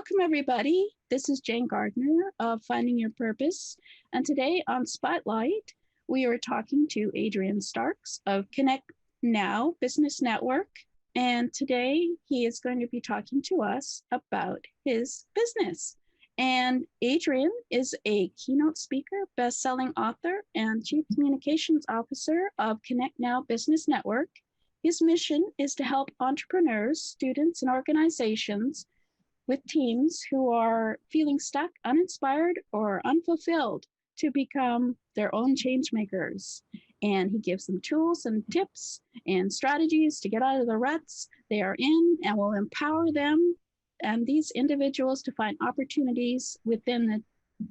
Welcome, everybody. This is Jane Gardner of Finding Your Purpose. And today on Spotlight, we are talking to Adrian Starks of Connect Now Business Network. And today he is going to be talking to us about his business. And Adrian is a keynote speaker, best-selling author, and chief communications officer of Connect Now Business Network. His mission is to help entrepreneurs, students, and organizations with teams who are feeling stuck, uninspired, or unfulfilled to become their own change makers. And he gives them tools and tips and strategies to get out of the ruts they are in, and will empower them and these individuals to find opportunities within the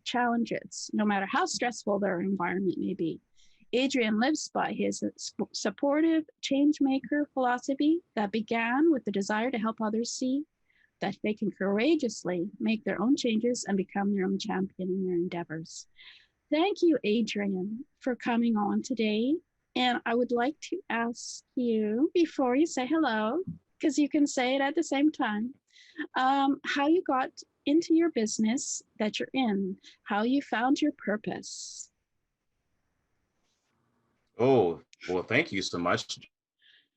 challenges, no matter how stressful their environment may be. Adrian lives by his supportive change maker philosophy that began with the desire to help others see that they can courageously make their own changes and become their own champion in their endeavors. Thank you, Adrian, for coming on today. And I would like to ask you, before you say hello, because you can say it at the same time, how you got into your business that you're in, how you found your purpose. Oh, well, thank you so much,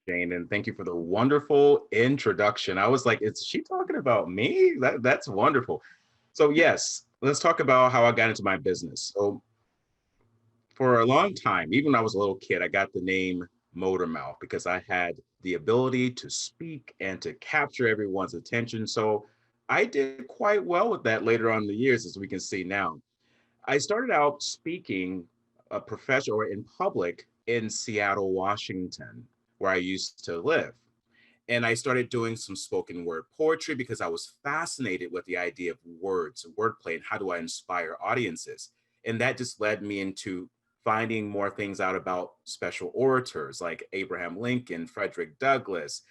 Jane, and thank you for the wonderful introduction. I was like, is she talking about me? That's wonderful. So yes, let's talk about how I got into my business. So for a long time, even when I was a little kid, I got the name Motor Mouth because I had the ability to speak and to capture everyone's attention. So I did quite well with that later on in the years, as we can see now. I started out speaking a profession or in public in Seattle, Washington, where I used to live. And I started doing some spoken word poetry because I was fascinated with the idea of words, wordplay, and how do I inspire audiences. And that just led me into finding more things out about special orators like Abraham Lincoln, Frederick Douglass,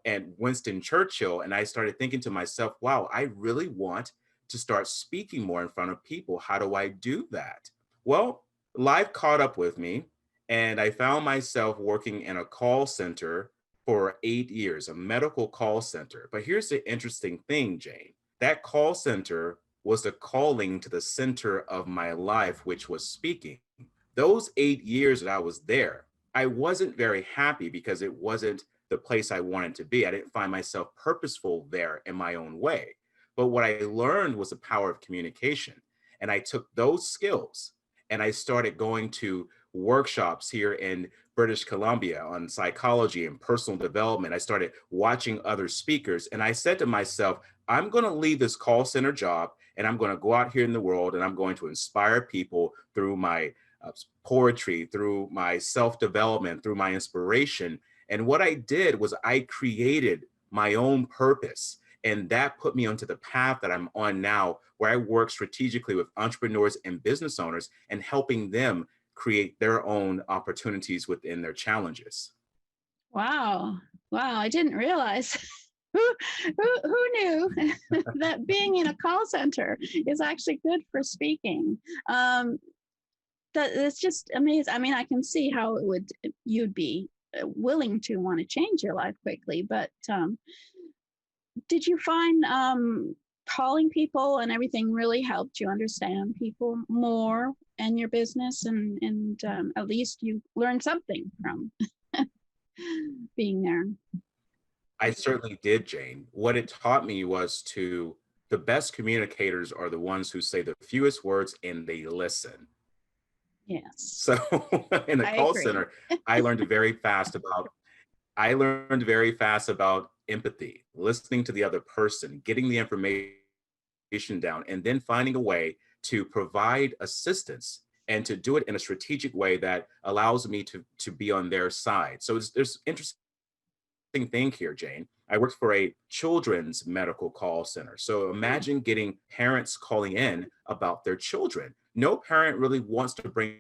and Winston Churchill. And I started thinking to myself, wow, I really want to start speaking more in front of people. How do I do that? Well, life caught up with me, and I found myself working in a call center for 8 years, a medical call center. But here's the interesting thing, Jane. That call center was the calling to the center of my life, which was speaking. Those 8 years that I was there, I wasn't very happy because it wasn't the place I wanted to be. I didn't find myself purposeful there in my own way. But what I learned was the power of communication. And I took those skills and I started going to workshops here in British Columbia on psychology and personal development. I started watching other speakers and I said to myself, I'm going to leave this call center job and I'm going to go out here in the world and I'm going to inspire people through my poetry, through my self-development, through my inspiration. And what I did was I created my own purpose. And that put me onto the path that I'm on now, where I work strategically with entrepreneurs and business owners and helping them create their own opportunities within their challenges. Wow. Wow. I didn't realize. Who knew that being in a call center is actually good for speaking? It's just amazing. I mean, I can see how you'd be willing to want to change your life quickly, but did you find calling people and everything really helped you understand people more in your business, and at least you learned something from being there? I certainly did, Jane. What it taught me was the best communicators are the ones who say the fewest words and they listen. Yes. So in the call center, I learned very fast about empathy, listening to the other person, getting the information down, and then finding a way to provide assistance and to do it in a strategic way that allows me to be on their side. So there's interesting thing here, Jane. I worked for a children's medical call center. So imagine getting parents calling in about their children. No parent really wants to bring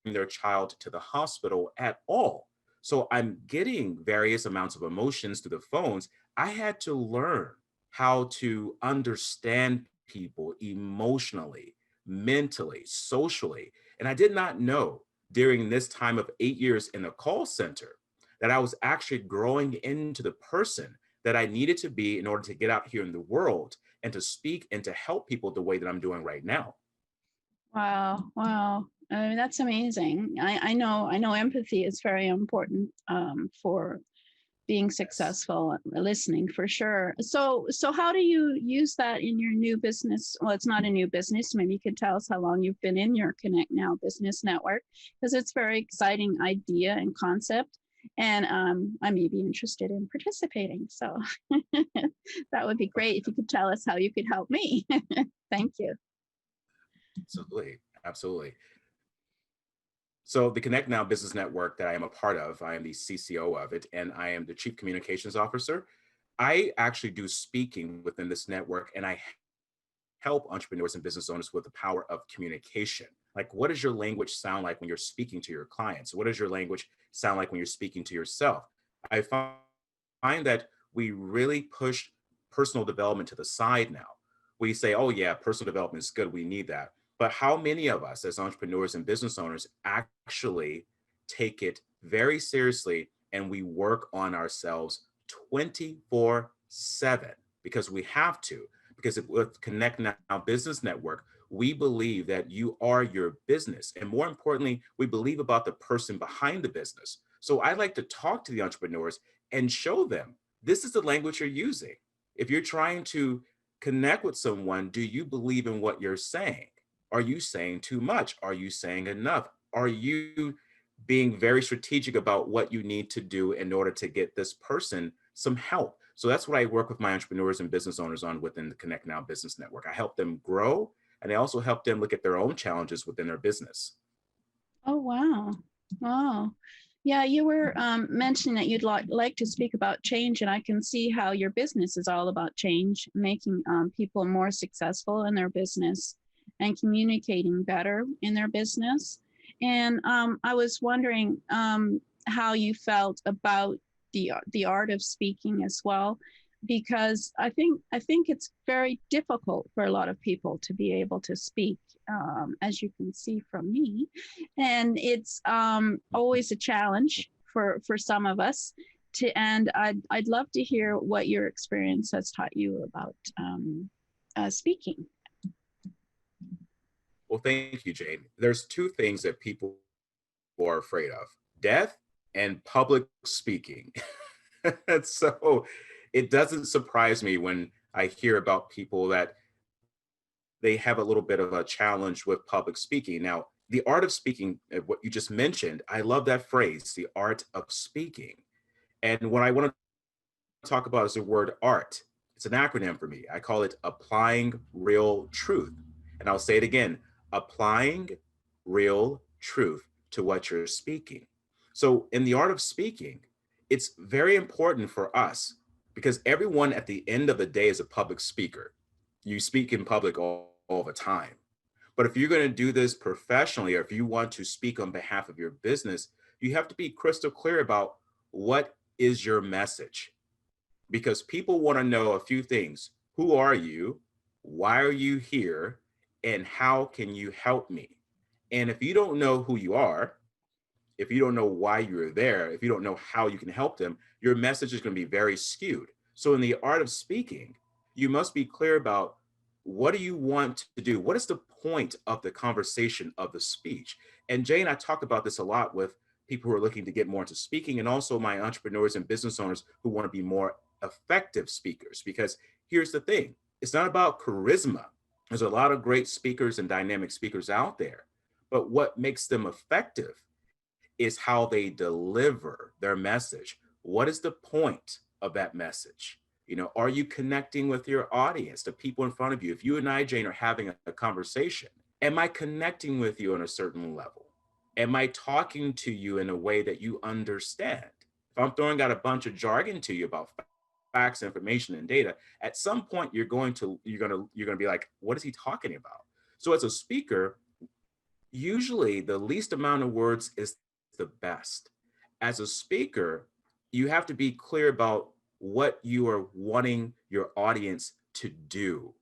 their child to the hospital at all. So I'm getting various amounts of emotions through the phones. I had to learn how to understand people emotionally, mentally, socially. And I did not know during this time of 8 years in a call center that I was actually growing into the person that I needed to be in order to get out here in the world and to speak and to help people the way that I'm doing right now. Wow, wow. I mean, that's amazing. I know empathy is very important for being Yes. successful at listening for sure. So how do you use that in your new business? Well, it's not a new business. Maybe you could tell us how long you've been in your Connect Now business network, because it's a very exciting idea and concept. And I may be interested in participating. So that would be great if you could tell us how you could help me. Thank you. Absolutely. Absolutely. So the Connect Now Business Network that I am a part of, I am the CCO of it, and I am the Chief Communications Officer. I actually do speaking within this network, and I help entrepreneurs and business owners with the power of communication. Like, what does your language sound like when you're speaking to your clients? What does your language sound like when you're speaking to yourself? I find that we really push personal development to the side now. We say, oh, yeah, personal development is good. We need that. But how many of us as entrepreneurs and business owners actually take it very seriously and we work on ourselves 24/7 because we have to? Because with Connect Now Business Network, we believe that you are your business. And more importantly, we believe about the person behind the business. So I like to talk to the entrepreneurs and show them this is the language you're using. If you're trying to connect with someone, do you believe in what you're saying? Are you saying too much? Are you saying enough? Are you being very strategic about what you need to do in order to get this person some help? So that's what I work with my entrepreneurs and business owners on within the Connect Now Business Network. I help them grow, and I also help them look at their own challenges within their business. Oh, wow. Wow. Yeah, you were mentioning that you'd like to speak about change, and I can see how your business is all about change, making people more successful in their business and communicating better in their business. And I was wondering how you felt about the art of speaking as well, because I think it's very difficult for a lot of people to be able to speak, as you can see from me, and it's always a challenge for some of us. And I'd love to hear what your experience has taught you about speaking. Well, thank you, Jane. There's two things that people are afraid of: death and public speaking. So it doesn't surprise me when I hear about people that they have a little bit of a challenge with public speaking. Now, the art of speaking, what you just mentioned, I love that phrase, the art of speaking. And what I want to talk about is the word art. It's an acronym for me. I call it applying real truth. And I'll say it again, applying real truth to what you're speaking. So, in the art of speaking, it's very important for us because everyone at the end of the day is a public speaker. You speak in public all the time. But if you're going to do this professionally, or if you want to speak on behalf of your business, you have to be crystal clear about what is your message, because people want to know a few things. Who are you? Why are you here? And how can you help me? And if you don't know who you are, if you don't know why you're there, if you don't know how you can help them, your message is going to be very skewed. So, in the art of speaking, you must be clear about what do you want to do? What is the point of the conversation of the speech? And Jay and I talk about this a lot with people who are looking to get more into speaking, and also my entrepreneurs and business owners who want to be more effective speakers. Because here's the thing, it's not about charisma. There's a lot of great speakers and dynamic speakers out there, but what makes them effective is how they deliver their message. What is the point of that message? You know, are you connecting with your audience, the people in front of you? If you and I, Jane, are having a conversation, am I connecting with you on a certain level? Am I talking to you in a way that you understand? If I'm throwing out a bunch of jargon to you about facts, information, and data, at some point you're going to be like, what is he talking about? So as a speaker, usually the least amount of words is the best. As a speaker, you have to be clear about what you are wanting your audience to do.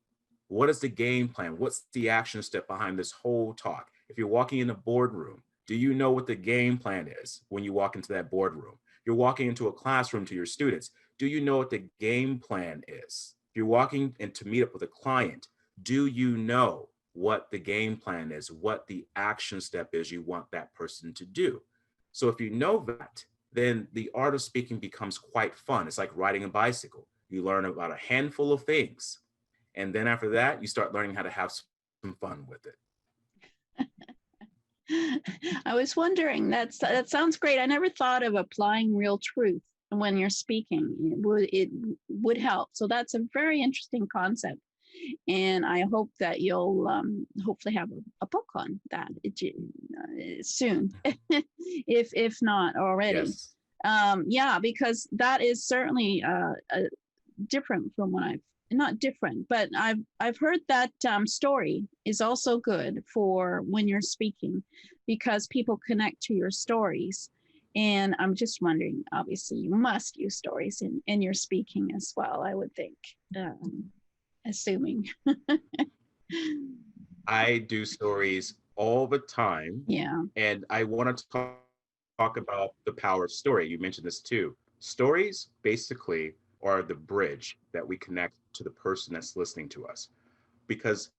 What is the game plan? What's the action step behind this whole talk? If you're walking in a boardroom, do you know what the game plan is when you walk into that boardroom? You're walking into a classroom to your students. Do you know what the game plan is? If you're walking in to meet up with a client, do you know what the game plan is, what the action step is you want that person to do? So if you know that, then the art of speaking becomes quite fun. It's like riding a bicycle. You learn about a handful of things. And then after that, you start learning how to have some fun with it. I was wondering, that sounds great. I never thought of applying real truth when you're speaking. It would help. So that's a very interesting concept. And I hope that you'll hopefully have a book on that soon, if not already. Yes. Yeah, because that is certainly different from what I've not different, but I've heard that story is also good for when you're speaking, because people connect to your stories. And I'm just wondering, obviously, you must use stories in your speaking as well, I would think, assuming. I do stories all the time, Yeah. and I want to talk about the power of story. You mentioned this too. Stories basically are the bridge that we connect to the person that's listening to us, because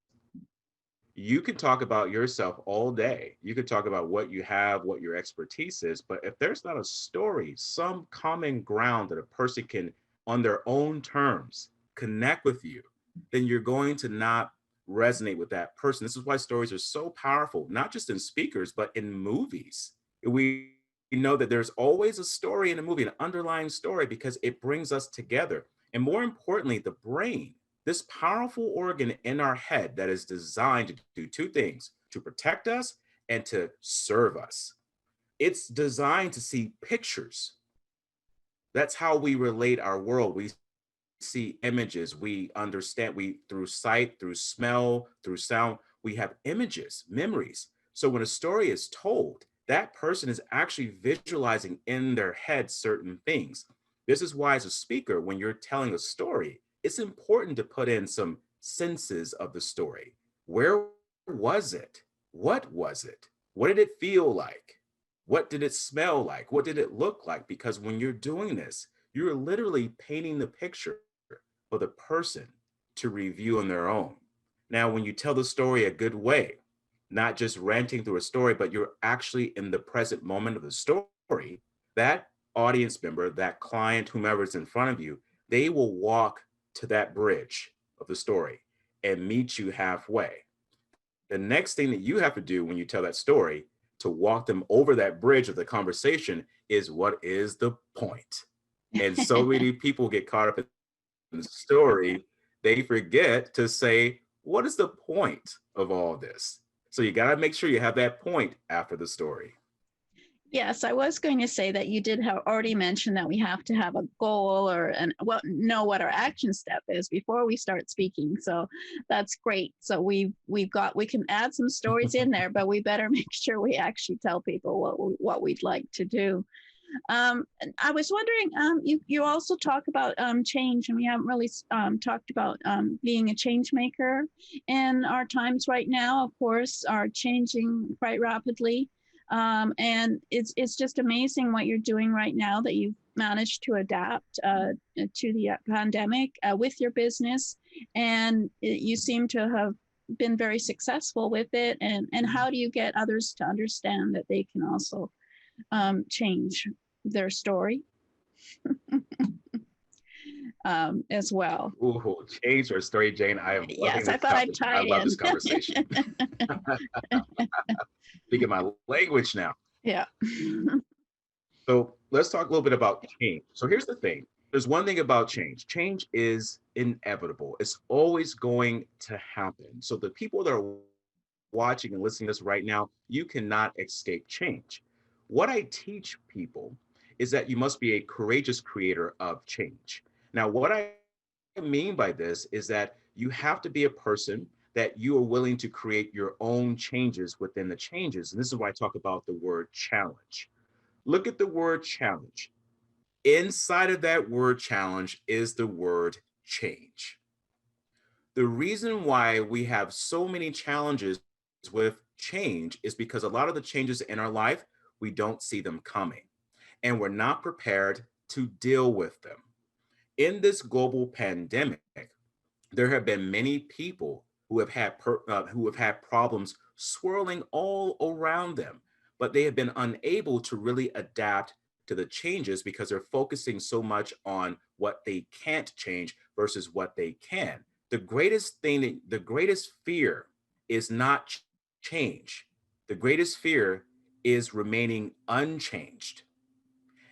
you can talk about yourself all day. You could talk about what you have, what your expertise is, but if there's not a story, some common ground that a person can, on their own terms, connect with you, then you're going to not resonate with that person. This is why stories are so powerful, not just in speakers, but in movies. We know that there's always a story in a movie, an underlying story, because it brings us together. And more importantly, the brain, this powerful organ in our head that is designed to do two things: to protect us and to serve us. It's designed to see pictures. That's how we relate our world. We see images, we understand, we through sight, through smell, through sound, we have images, memories. So when a story is told, that person is actually visualizing in their head certain things. This is why, as a speaker, when you're telling a story, it's important to put in some senses of the story. Where was it? What was it? What did it feel like? What did it smell like? What did it look like? Because when you're doing this, you're literally painting the picture for the person to review on their own. Now, when you tell the story a good way, not just ranting through a story, but you're actually in the present moment of the story, that audience member, that client, whomever's in front of you, they will walk to that bridge of the story and meet you halfway. The next thing that you have to do when you tell that story to walk them over that bridge of the conversation is, what is the point? And so many people get caught up in the story, they forget to say, what is the point of all this? So you got to make sure you have that point after the story. Yes, I was going to say that you did have already mentioned that we have to have a goal or know what our action step is before we start speaking. So that's great. So we can add some stories in there, but we better make sure we actually tell people what we'd like to do. And I was wondering, you also talk about change, and we haven't really talked about being a change maker. And our times right now, of course, are changing quite rapidly. And it's just amazing what you're doing right now, that you've managed to adapt to the pandemic with your business, and you seem to have been very successful with it. And how do you get others to understand that they can also change their story as well? Ooh, change your story, Jane. I am loving Yes, I this thought I'd topic. tie I it love this in. conversation. Speaking my language now. Yeah. So let's talk a little bit about change. So here's the thing. There's one thing about change. Change is inevitable. It's always going to happen. So the people that are watching and listening to this right now, you cannot escape change. What I teach people is that you must be a courageous creator of change. Now, what I mean by this is that you have to be a person that you are willing to create your own changes within the changes. And this is why I talk about the word challenge. Look at the word challenge. Inside of that word challenge is the word change. The reason why we have so many challenges with change is because a lot of the changes in our life, we don't see them coming, and we're not prepared to deal with them. In this global pandemic, There have been many people who have had problems swirling all around them, but they have been unable to really adapt to the changes because they're focusing so much on what they can't change versus what they can. The greatest fear is not change. The greatest fear is remaining unchanged.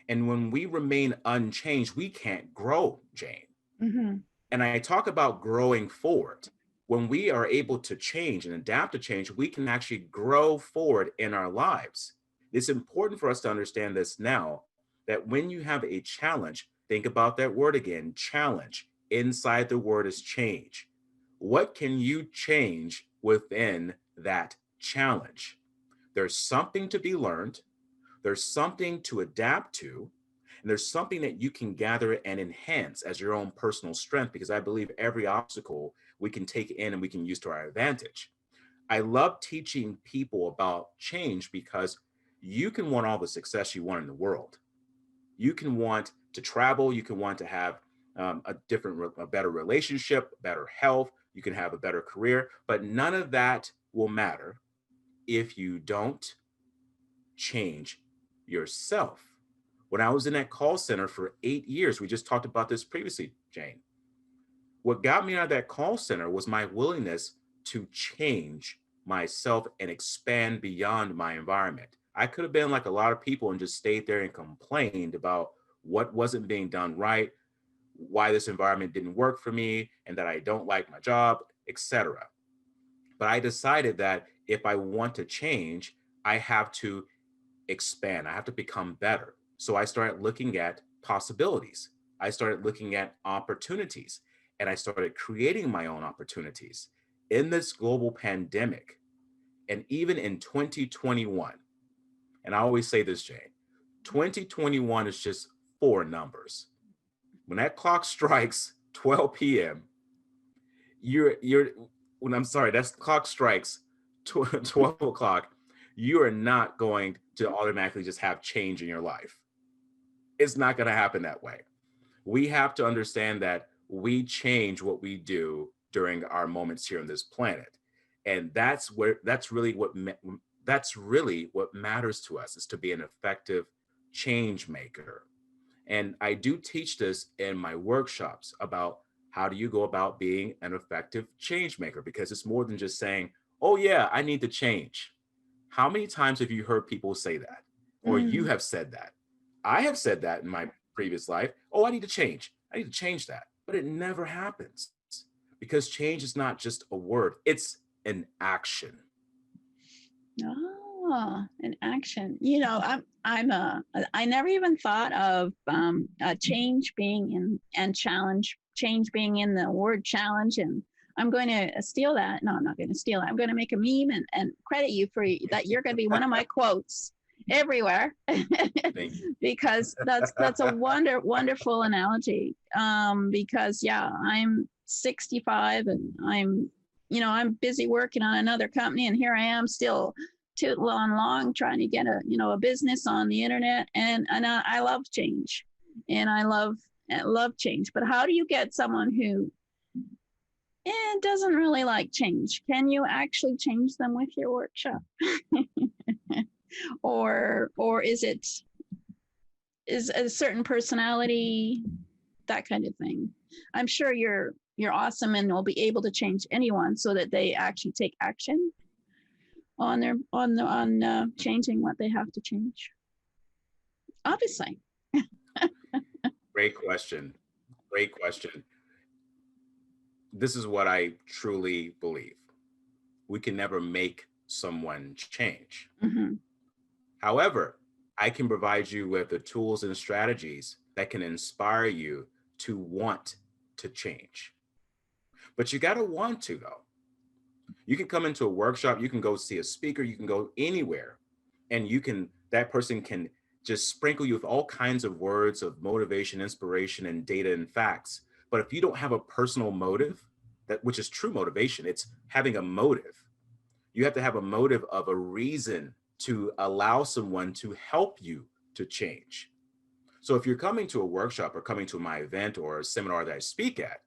And when we remain unchanged, we can't grow, Jane. Mm-hmm. And I talk about growing forward. When we are able to change and adapt to change, we can actually grow forward in our lives. It's important for us to understand this now that when you have a challenge, think about that word again, challenge. Inside the word is change. What can you change within that challenge? There's something to be learned, there's something to adapt to, and there's something that you can gather and enhance as your own personal strength, because I believe every obstacle we can take in and we can use to our advantage. I love teaching people about change because you can want all the success you want in the world. You can want to travel, you can want to have a better relationship, better health, you can have a better career, but none of that will matter if you don't change yourself. When I was in that call center for 8 years, we just talked about this previously, Jane. What got me out of that call center was my willingness to change myself and expand beyond my environment. I could have been like a lot of people and just stayed there and complained about what wasn't being done right, why this environment didn't work for me, and that I don't like my job, etc. But I decided that if I want to change, I have to expand. I have to become better. So I started looking at possibilities. I started looking at opportunities, and I started creating my own opportunities in this global pandemic. And even in 2021, and I always say this, Jane, 2021 is just four numbers. When that clock strikes 12 p.m., you're when I'm sorry, that clock strikes 12 o'clock, you are not going to automatically just have change in your life. It's not going to happen that way. We have to understand that we change what we do during our moments here on this planet. And that's really what matters to us, is to be an effective change maker. And I do teach this in my workshops about how do you go about being an effective change maker, because it's more than just saying, oh yeah, I need to change. How many times have you heard people say that? Or you Mm. have said that? I have said that in my previous life. Oh, I need to change. I need to change that. But it never happens, because change is not just a word, it's an action. Ah, an action. I never even thought of a change being in and challenge, change being in the word challenge. And I'm going to steal that. No, I'm not going to steal it. I'm going to make a meme and credit you for that. You're going to be one of my quotes everywhere Thank you. because that's a wonderful analogy. Because yeah, I'm 65 and I'm busy working on another company, and here I am still tooting along trying to get a business on the internet, and I love change, and I love change. But how do you get someone who doesn't really like change? Can you actually change them with your workshop? or is a certain personality, that kind of thing? I'm sure you're awesome and will be able to change anyone so that they actually take action on their on changing what they have to change. Obviously. Great question. Great question. This is what I truly believe. We can never make someone change. Mm-hmm. However, I can provide you with the tools and strategies that can inspire you to want to change. But you got to want to, though. You can come into a workshop, you can go see a speaker, you can go anywhere, and that person can just sprinkle you with all kinds of words of motivation, inspiration, and data and facts. But if you don't have a personal motive, which is true motivation, it's having a motive. You have to have a motive of a reason to allow someone to help you to change. So if you're coming to a workshop or coming to my event or a seminar that I speak at,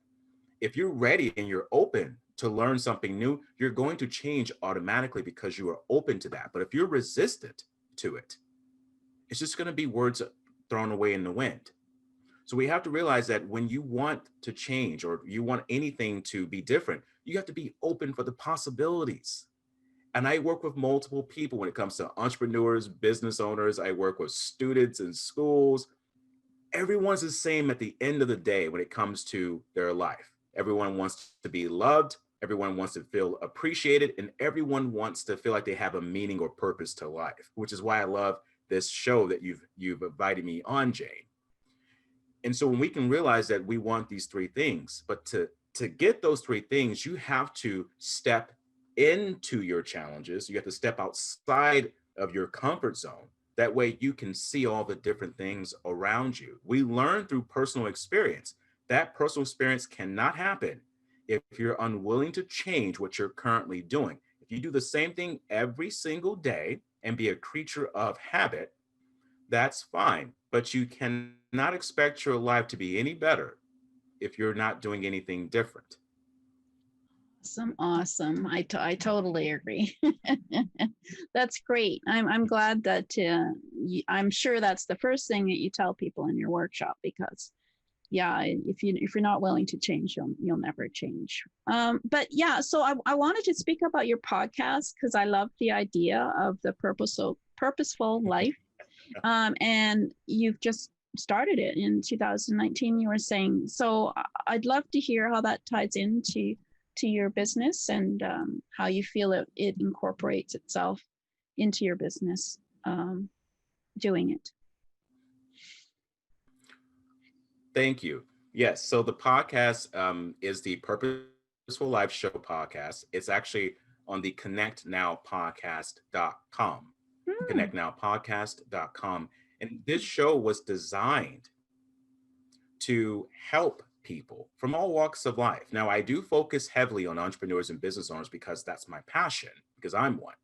if you're ready and you're open to learn something new, you're going to change automatically because you are open to that. But if you're resistant to it, it's just going to be words thrown away in the wind. So we have to realize that when you want to change or you want anything to be different, you have to be open for the possibilities. And I work with multiple people when it comes to entrepreneurs, business owners. I work with students in schools. Everyone's the same at the end of the day when it comes to their life. Everyone wants to be loved. Everyone wants to feel appreciated, and everyone wants to feel like they have a meaning or purpose to life, which is why I love this show that you've invited me on, Jane. And so when we can realize that we want these three things, but to get those three things, you have to step into your challenges. You have to step outside of your comfort zone. That way you can see all the different things around you. We learn through personal experience. That personal experience cannot happen if you're unwilling to change what you're currently doing. If you do the same thing every single day and be a creature of habit, that's fine. But you cannot expect your life to be any better if you're not doing anything different. Awesome, awesome. I totally agree. That's great. I'm glad that I'm sure that's the first thing that you tell people in your workshop, because yeah, if you're not willing to change, you'll never change. But yeah, so I wanted to speak about your podcast because I love the idea of the purposeful life. And you've just started it in 2019, you were saying. So I'd love to hear how that ties into your business and how you feel it incorporates itself into your business, doing it. Thank you. Yes. So the podcast is the Purposeful Life Show podcast. It's actually on the connectnowpodcast.com. Connectnowpodcast.com. And this show was designed to help people from all walks of life. Now, I do focus heavily on entrepreneurs and business owners because that's my passion, because I'm one.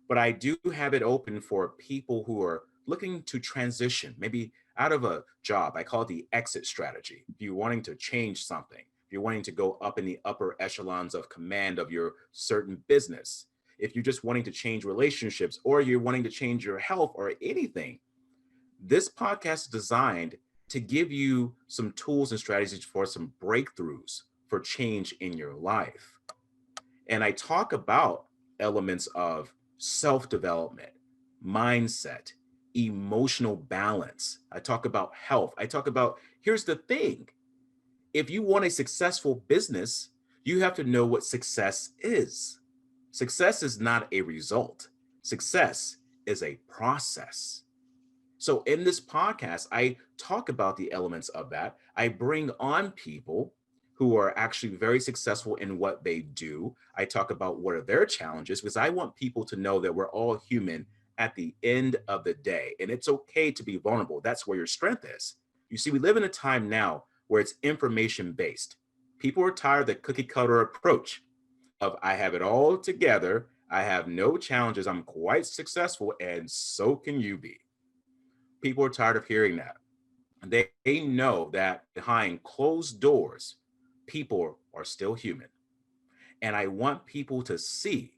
But I do have it open for people who are looking to transition, maybe out of a job. I call it the exit strategy. If you're wanting to change something, if you're wanting to go up in the upper echelons of command of your certain business, if you're just wanting to change relationships, or you're wanting to change your health or anything, this podcast is designed to give you some tools and strategies for some breakthroughs for change in your life. And I talk about elements of self-development, mindset, emotional balance. I talk about health. I talk about, here's the thing. If you want a successful business, you have to know what success is. Success is not a result. Success is a process. So in this podcast, I talk about the elements of that. I bring on people who are actually very successful in what they do. I talk about what are their challenges, because I want people to know that we're all human at the end of the day. And it's okay to be vulnerable. That's where your strength is. You see, we live in a time now where it's information based. People are tired of the cookie cutter approach of I have it all together. I have no challenges. I'm quite successful, and so can you be. People are tired of hearing that. They know that behind closed doors, people are still human. And I want people to see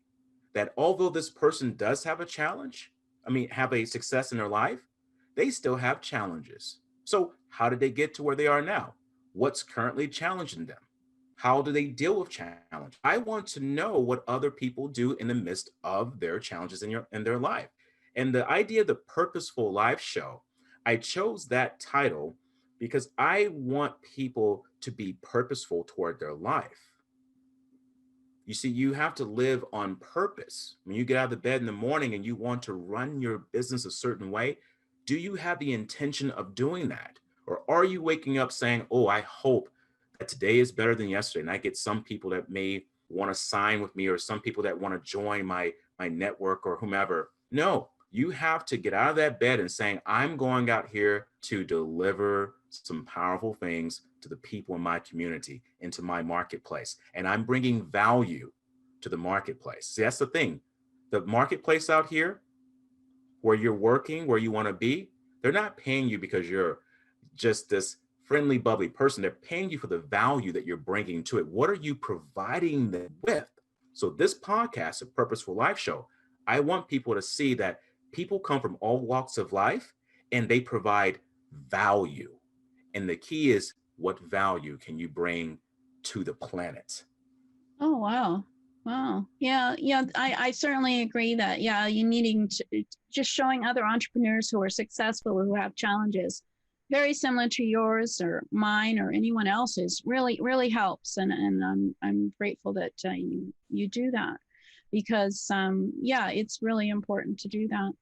that although this person does have a challenge, have a success in their life, they still have challenges. So, how did they get to where they are now? What's currently challenging them? How do they deal with challenge? I want to know what other people do in the midst of their challenges in their life. And the idea of the Purposeful Life Show, I chose that title because I want people to be purposeful toward their life. You see, you have to live on purpose. When you get out of the bed in the morning and you want to run your business a certain way, do you have the intention of doing that? Or are you waking up saying, oh, I hope that today is better than yesterday? And I get some people that may want to sign with me, or some people that want to join my network or whomever. No, you have to get out of that bed and saying, I'm going out here to deliver some powerful things to the people in my community, into my marketplace. And I'm bringing value to the marketplace. See, that's the thing. The marketplace out here, where you're working, where you want to be, they're not paying you because you're just this friendly, bubbly person. They're paying you for the value that you're bringing to it. What are you providing them with? So this podcast, a Purposeful Life Show, I want people to see that people come from all walks of life and they provide value. And the key is, what value can you bring to the planet? Oh, wow. Wow. Yeah, yeah, I certainly agree that, yeah, you needing to just showing other entrepreneurs who are successful, who have challenges very similar to yours or mine or anyone else's really, really helps. And I'm grateful that you do that because, yeah, it's really important to do that.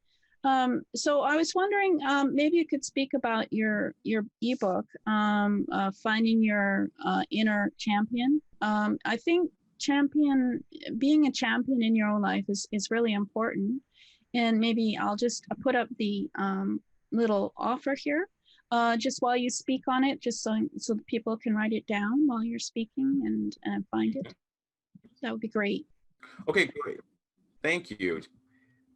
So I was wondering, maybe you could speak about your ebook, Finding Your Inner Champion. I think champion being a champion in your own life is really important, and maybe I'll just put up the little offer here just while you speak on it, just so people can write it down while you're speaking and find it. That would be great. Okay, great. Thank you.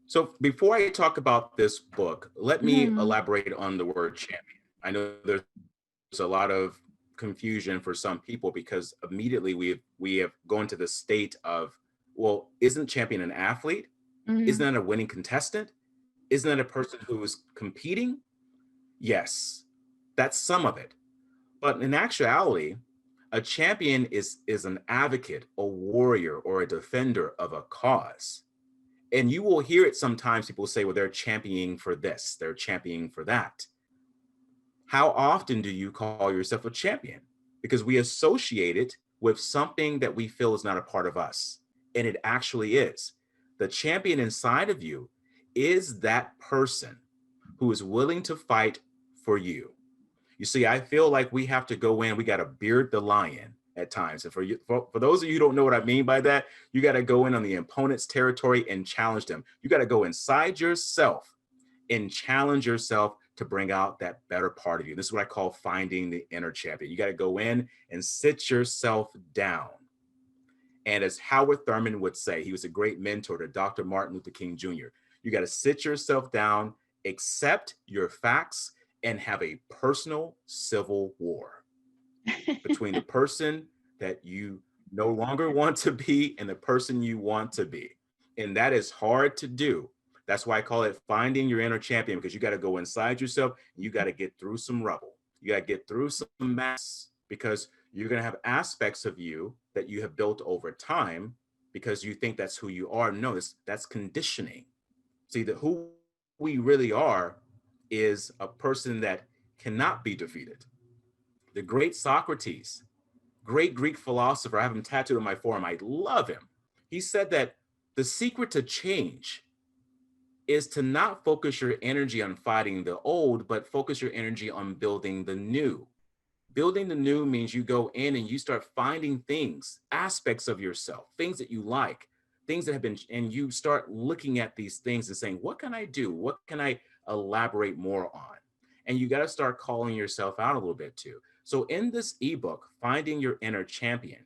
So before I talk about this book, let me Hmm. elaborate on the word champion. I know there's a lot of confusion for some people because immediately we have gone to the state of, well, isn't champion an athlete? Isn't Hmm. that a winning contestant? Isn't that a person who is competing? Yes, that's some of it. But in actuality, a champion is an advocate, a warrior, or a defender of a cause. And you will hear it sometimes, people say, well, they're championing for this, they're championing for that. How often do you call yourself a champion? Because we associate it with something that we feel is not a part of us. And it actually is. The champion inside of you is that person who is willing to fight for you. You see, I feel like we have to go in, we got to beard the lion at times. And for those of you who don't know what I mean by that, you got to go in on the opponent's territory and challenge them. You got to go inside yourself and challenge yourself to bring out that better part of you. This is what I call finding the inner champion. You got to go in and sit yourself down. And as Howard Thurman would say, he was a great mentor to Dr. Martin Luther King Jr. You got to sit yourself down, accept your facts, and have a personal civil war between the person that you no longer want to be and the person you want to be. And that is hard to do. That's why I call it finding your inner champion, because you got to go inside yourself and you got to get through some rubble. You got to get through some mess because you're going to have aspects of you that you have built over time because you think that's who you are. No, that's conditioning. See, that who we really are is a person that cannot be defeated. The great Socrates, great Greek philosopher, I have him tattooed on my forearm. I love him. He said that the secret to change is to not focus your energy on fighting the old, but focus your energy on building the new. Building the new means you go in and you start finding things, aspects of yourself, things that you like, things that have been, and you start looking at these things and saying, what can I do? What can I elaborate more on? And you got to start calling yourself out a little bit too. So in this ebook, Finding Your Inner Champion,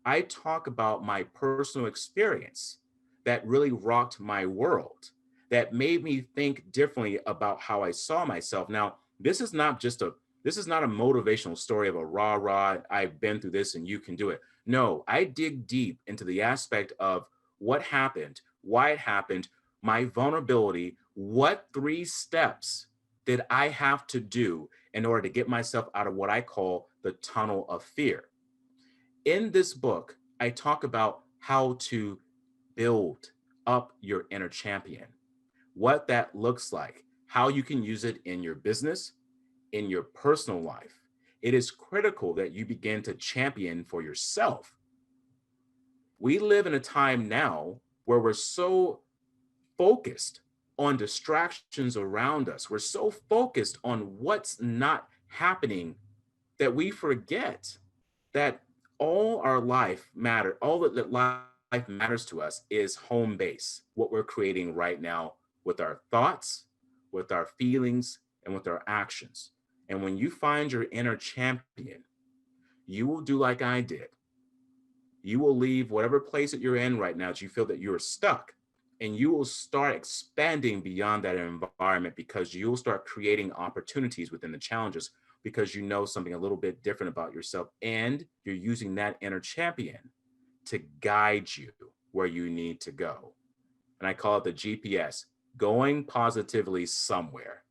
I talk about my personal experience that really rocked my world, that made me think differently about how I saw myself. Now, this is not a motivational story of a rah rah, I've been through this and you can do it. No, I dig deep into the aspect of what happened, why it happened, my vulnerability, what 3 steps did I have to do in order to get myself out of what I call the tunnel of fear. In this book, I talk about how to build up your inner champion, what that looks like, how you can use it in your business, in your personal life. It is critical that you begin to champion for yourself. We live in a time now where we're so focused on distractions around us. We're so focused on what's not happening that we forget that all that life matters to us is home base, what we're creating right now with our thoughts, with our feelings, and with our actions. And when you find your inner champion, you will do like I did. You will leave whatever place that you're in right now that you feel that you're stuck, and you will start expanding beyond that environment because you'll start creating opportunities within the challenges. because you know something a little bit different about yourself, and you're using that inner champion to guide you where you need to go. And I call it the GPS, going positively somewhere.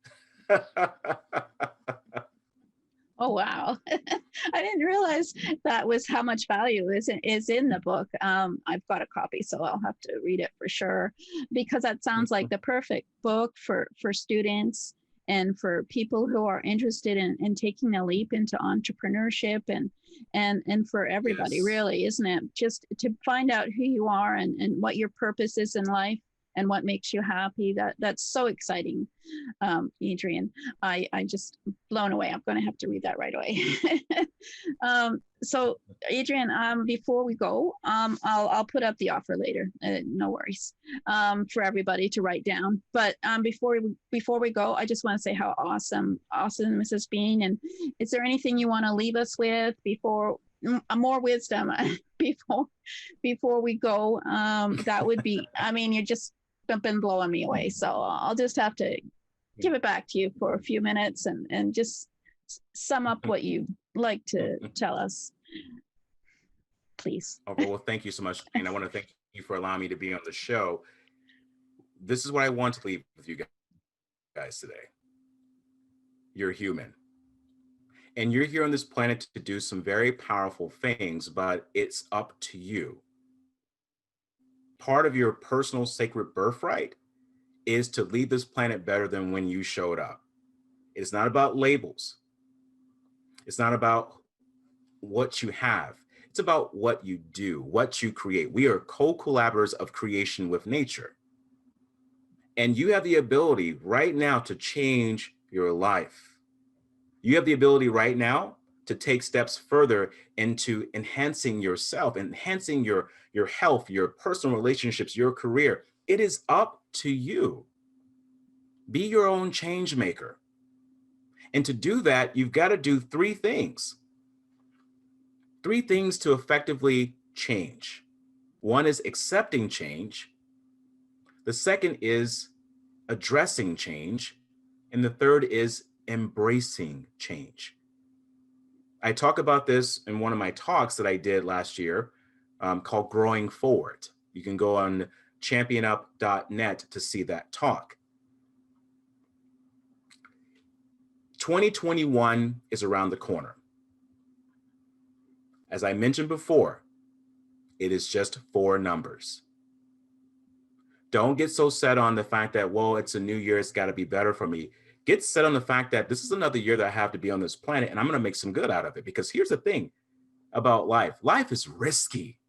Oh, wow. I didn't realize that was how much value is in the book. I've got a copy, so I'll have to read it for sure, because that sounds like the perfect book for students and for people who are interested in taking a leap into entrepreneurship, and for everybody, Yes. really, isn't it? Just to find out who you are and what your purpose is in life and what makes you happy. That's so exciting, Adrian. I just blown away. I'm going to have to read that right away. So Adrian, before we go, I'll put up the offer later. No worries, for everybody to write down. But before we go, I just want to say how awesome this has been. And is there anything you want to leave us with before? More wisdom before we go? That would be. I mean, you're just been blowing me away. So I'll just have to give it back to you for a few minutes and just sum up what you like to tell us, please. Okay, well, thank you so much. And I want to thank you for allowing me to be on the show. This is what I want to leave with you guys today. You're human. And you're here on this planet to do some very powerful things, but it's up to you. Part of your personal sacred birthright is to leave this planet better than when you showed up. It's not about labels. It's not about what you have. It's about what you do, what you create. We are co-collaborators of creation with nature. And you have the ability right now to change your life. You have the ability right now to take steps further into enhancing yourself, enhancing your health, your personal relationships, your career. It is up to you. Be your own change maker. And to do that, you've got to do three things. Three things to effectively change. One is accepting change. The second is addressing change. And the third is embracing change. I talk about this in one of my talks that I did last year, called Growing Forward. You can go on championup.net to see that talk. 2021 is around the corner. As I mentioned before, it is just 4 numbers. Don't get so set on the fact that, well, it's a new year, it's got to be better for me. Get set on the fact that this is another year that I have to be on this planet, and I'm going to make some good out of it. Because here's the thing about life. Life is risky.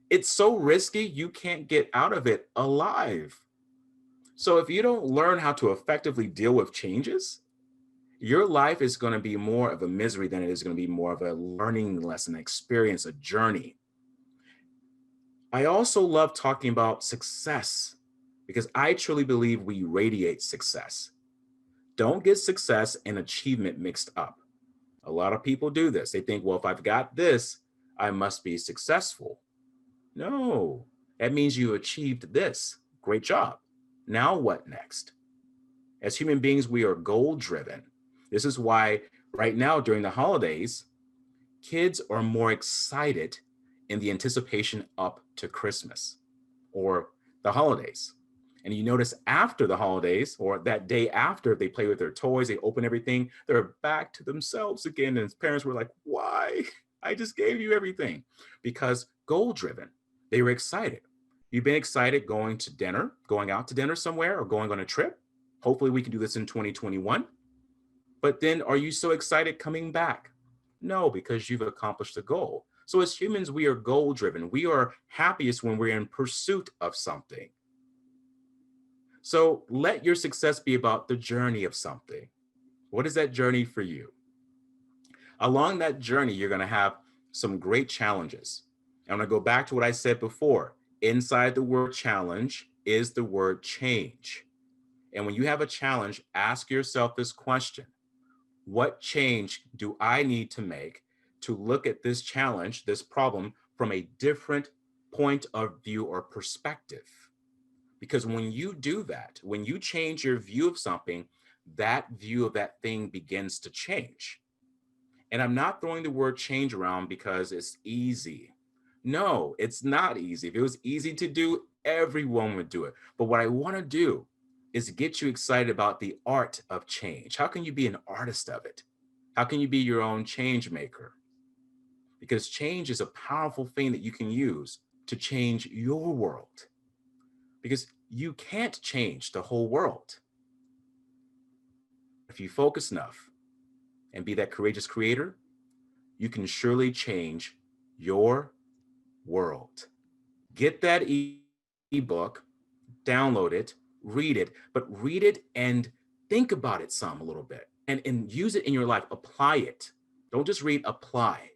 It's so risky, you can't get out of it alive. So if you don't learn how to effectively deal with changes, your life is going to be more of a misery than it is going to be more of a learning lesson, experience, a journey. I also love talking about success because I truly believe we radiate success. Don't get success and achievement mixed up. A lot of people do this. They think, well, if I've got this, I must be successful. No, that means you achieved this. Great job. Now what next? As human beings, we are goal driven. This is why right now during the holidays, kids are more excited in the anticipation up to Christmas or the holidays. And you notice after the holidays or that day after they play with their toys, they open everything, they're back to themselves again. And parents were like, why? I just gave you everything. Because goal driven, they were excited. You've been excited going to dinner, going out to dinner somewhere or going on a trip. Hopefully we can do this in 2021. But then are you so excited coming back? No, because you've accomplished the goal. So as humans, we are goal driven. We are happiest when we're in pursuit of something. So let your success be about the journey of something. What is that journey for you? Along that journey, you're going to have some great challenges. I'm going to go back to what I said before. Inside the word challenge is the word change. And when you have a challenge, ask yourself this question. What change do I need to make to look at this challenge, this problem, from a different point of view or perspective? Because when you do that, when you change your view of something, that view of that thing begins to change. And I'm not throwing the word change around because it's easy. No, it's not easy. If it was easy to do, everyone would do it. But what I want to do is get you excited about the art of change. How can you be an artist of it? How can you be your own change maker? Because change is a powerful thing that you can use to change your world. Because you can't change the whole world. If you focus enough and be that courageous creator, you can surely change your world. Get that ebook, download it, but read it and think about it some a little bit and use it in your life. Apply it. Don't just read, apply.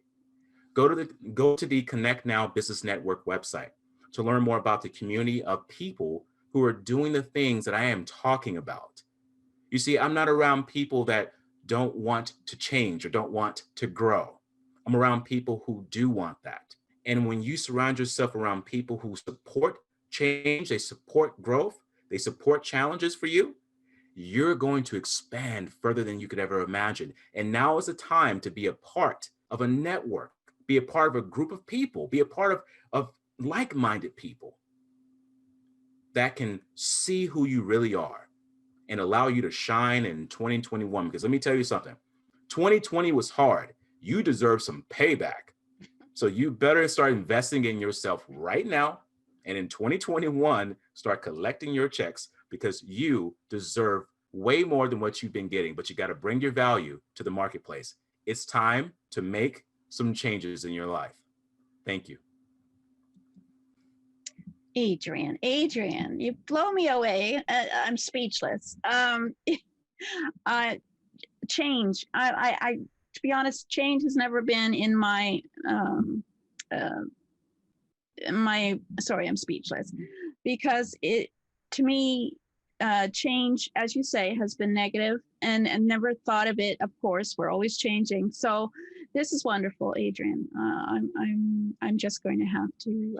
Go to the Connect Now Business Network website to learn more about the community of people who are doing the things that I am talking about. You see, I'm not around people that don't want to change or don't want to grow. I'm around people who do want that. And when you surround yourself around people who support change, they support growth, they support challenges for you, you're going to expand further than you could ever imagine. And now is the time to be a part of a network, be a part of a group of people, be a part of like-minded people that can see who you really are and allow you to shine in 2021. Because let me tell you something, 2020 was hard. You deserve some payback. So you better start investing in yourself right now. And in 2021, start collecting your checks because you deserve way more than what you've been getting, but you got to bring your value to the marketplace. It's time to make some changes in your life. Thank you. Adrian, you blow me away. I'm speechless. Change. To be honest, change has never been in my sorry, I'm speechless, because to me, change, as you say, has been negative and never thought of it. Of course, we're always changing. So this is wonderful, Adrian. I'm just going to have to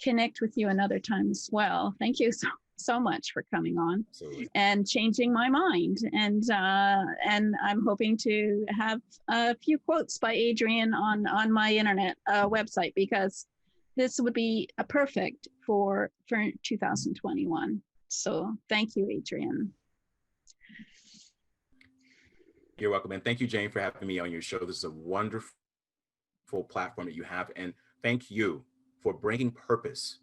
connect with you another time as well. Thank you so much for coming on. Absolutely. And changing my mind. And I'm hoping to have a few quotes by Adrian on my internet website, because this would be a perfect for 2021. So thank you, Adrian. You're welcome. And thank you, Jane, for having me on your show. This is a wonderful platform that you have. And thank you for bringing purpose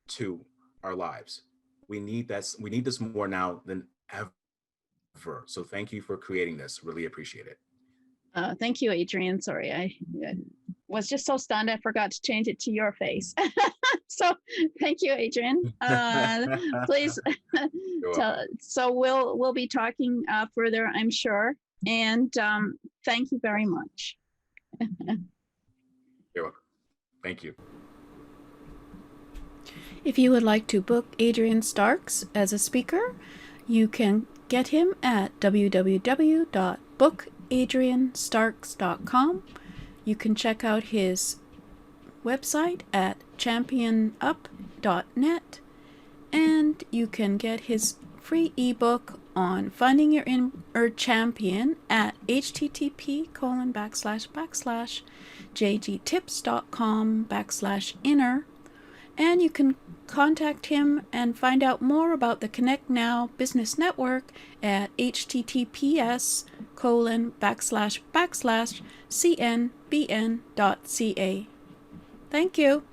to our lives. We need this more now than ever. So thank you for creating this. Really appreciate it. Thank you, Adrian. Sorry, I was just so stunned I forgot to change it to your face. So thank you, Adrian. Please so we'll be talking further, I'm sure. And thank you very much. You're welcome. Thank you. If you would like to book Adrian Starks as a speaker, you can get him at www.bookadrianstarks.com. You can check out his website at championup.net, and you can get his free ebook on finding your inner champion at http://jgtips.com/inner. And you can contact him and find out more about the Connect Now Business Network at https://cnbn.ca. Thank you.